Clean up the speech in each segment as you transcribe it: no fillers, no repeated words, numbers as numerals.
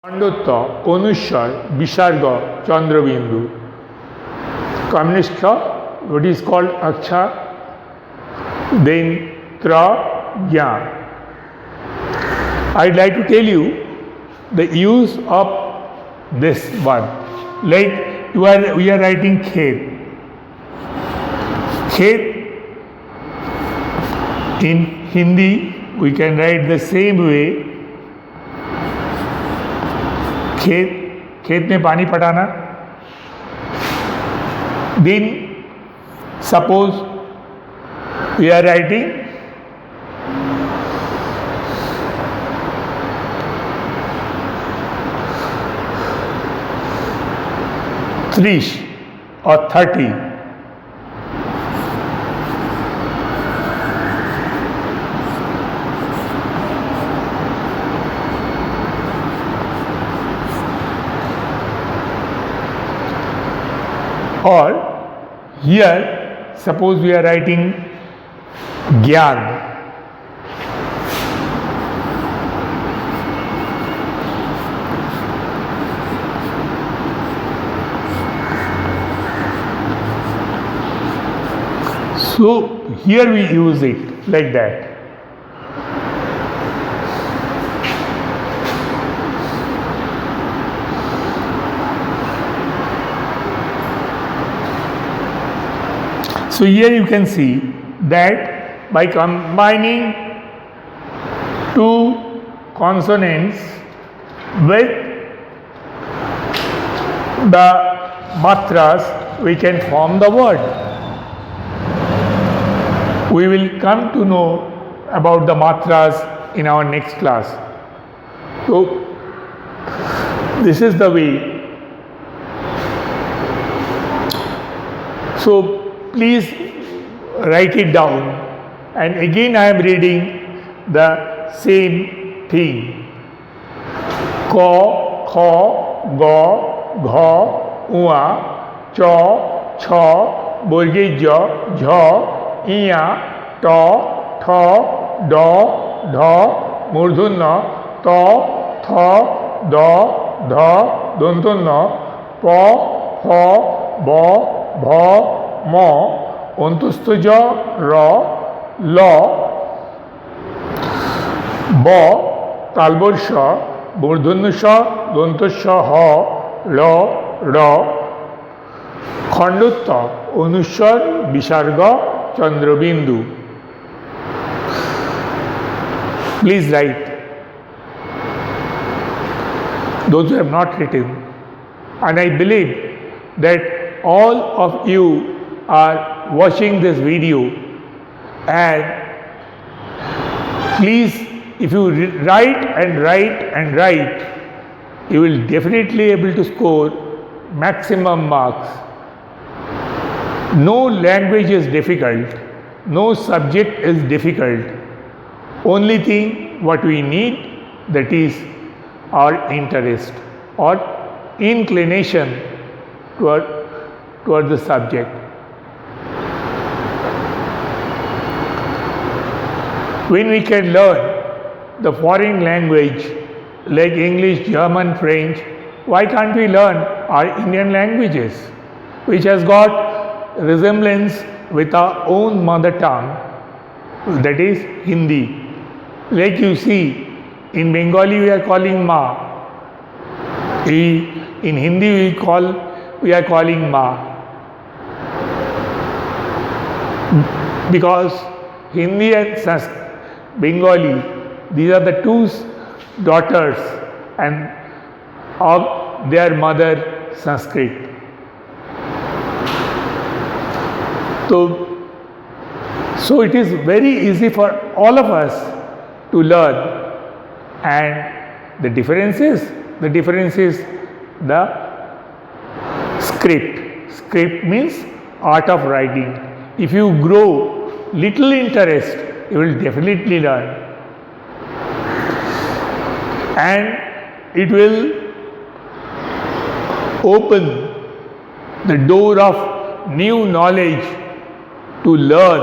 খণ্ডত্ব অনুস্বর বিসর্গ Chandrabindu. Kamnishka, what is called Aksha, then Tra, Ya. I'd like to tell you the use of this one. Like we are writing Khet. Khet in Hindi we can write the same way. खेत में पानी पटाना. Then suppose we are writing Trish or 30. Or here suppose we are writing Gyan. So here we use it like that. So here you can see that by combining two consonants with the matras, we can form the word. We will come to know about the matras in our next class. So this is the way. So please write it down, and again I am reading the same thing. Ko, kho, go, gho, ua, cho, cho, borgejo, jho, iya, to, tho, do, dho, murdhunna, to, tho, do, dho, dontunna, po, pho, bo, bho, mo, অন্তুস্থজ র, ল, ব, তালবর্ষ, মূর্ধন্য-ষ, দন্তস্ব হ, ল, র, খণ্ডত্ব অনুস্বর বিসর্গ Chandrabindu. Please write. Those who have not written, and I believe that all of you are watching this video, and please, if you write and write and write, you will definitely able to score maximum marks. No language is difficult, no subject is difficult. Only thing what we need, that is our interest or inclination toward the subject. When we can learn the foreign language like English, German, French, why can't we learn our Indian languages, which has got resemblance with our own mother tongue, that is Hindi. Like you see, in Bengali we are calling ma, in Hindi we are calling ma, because Hindi and Bengali, these are the two daughters and of their mother Sanskrit. So it is very easy for all of us to learn, and the difference is the script. Script means art of writing. If you grow little interest, you will definitely learn, and it will open the door of new knowledge to learn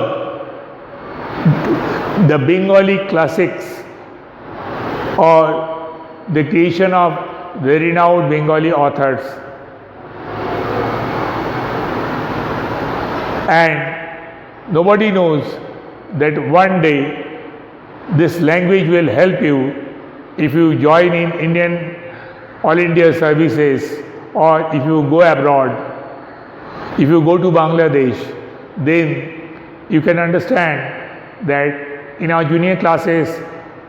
the Bengali classics or the creation of the renowned Bengali authors. And nobody knows that one day this language will help you if you join in Indian All India services, or if you go abroad, if you go to Bangladesh, then you can understand that in our junior classes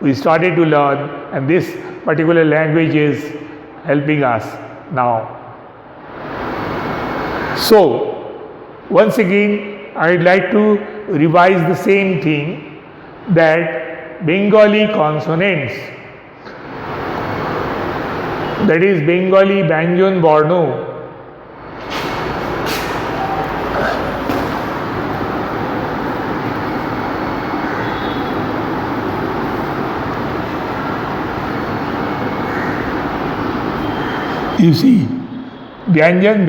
we started to learn, and this particular language is helping us now. So, once again I would like to revise the same thing, that Bengali consonants, that is Bengali Byanjan Borno, you see, Byanjan,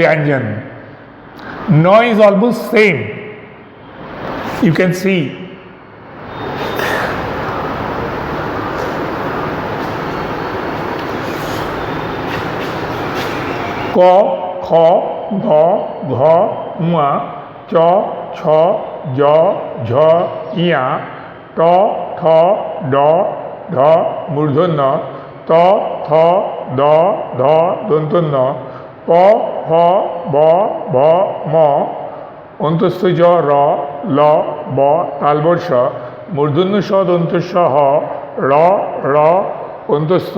No is almost same. You can see. Ko, kho, gho, gho, mua, cho, cho, jo, jho, ia, to, tho, do, dho, murdhanya, to, tho, do, dho, dantanya, po, ho, bo, bho, mo, অন্তস্থ জ র ল ব তালবর্ষ মূর্ধন্য স দন্তস্ব হ র র অন্তস্থ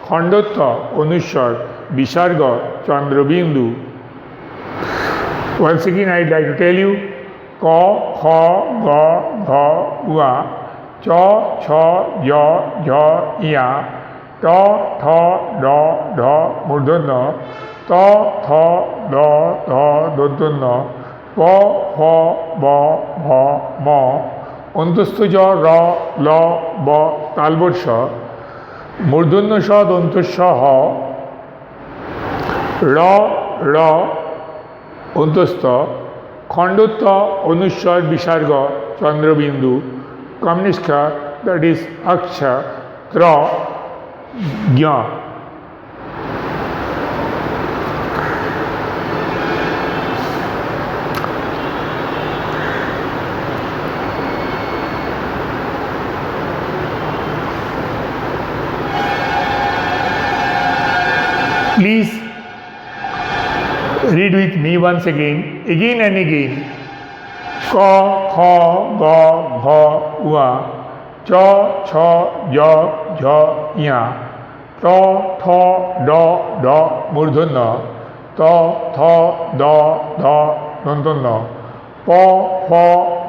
খণ্ডত্ব অনুস্বর বিসর্গ Chandrabindu. Once again I would like to tell you, ক খ গ ঘ উয়া চ ছ জ ঝ ইয়া ট ঠ ড ঢ মূর্ধন্য ত থ দ ধ দন্তন্য প ফ ব ভ ম অন্তস্থ জ র ল ব তালবর্ষ মূর্ধন্য স দন্তস্ব হ র র অন্তস্থ খণ্ডত্ব অনুস্বর বিসর্গ চন্দ্রবিন্দু কনিষ্ঠ, দ্যাট ইজ অক্ষ ত্র জ্ঞ. Please read with me once again and again. Ko, kho, go, gho, ua, cho, cho, jo, jho, ia, to, tho, do, do, murdhanya, to, tho, do, do, dantanya, po, pho,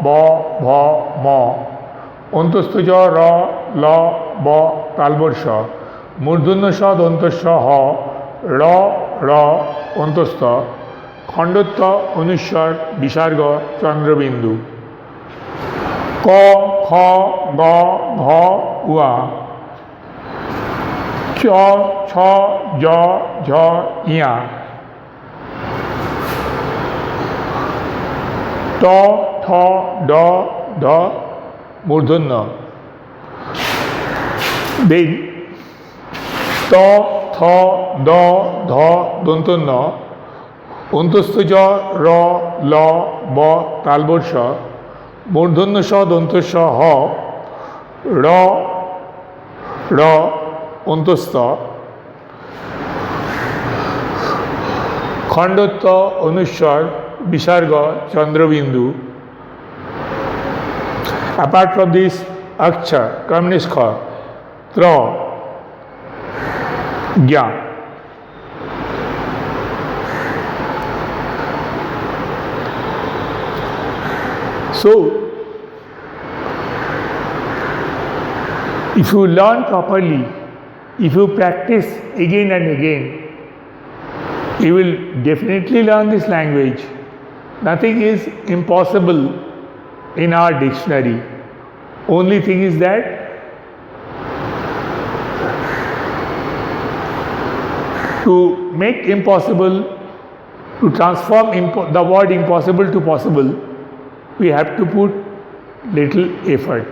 bo, bho, mo, অন্তস্থ জ র ল ব তালবর্ষ মূর্ধন্য স দন্তস্ব হ র র অন্তস্থ খণ্ডত্ব অনুস্বর বিসর্গ চন্দ্রবিন্দু. ক খ গ ঘ উয়া চ ছ জ ঝ ইয়া ট ঠ ড ঢ মূর্ধন্য. Then ত থ দ ধ দন্তন্য অন্তস্থ জ র ল ব তালবর্ষ মূর্ধন্য স দন্তস্ব হ র র অন্তস্থ খণ্ডত্ব অনুস্বর বিসর্গ Chandrabindu. Apart from this, aksha, kamniskha, tra, gya. So, if you learn properly, if you practice again and again, you will definitely learn this language. Nothing is impossible in our dictionary. Only thing is that to make impossible, to transform the word impossible to possible, we have to put little effort.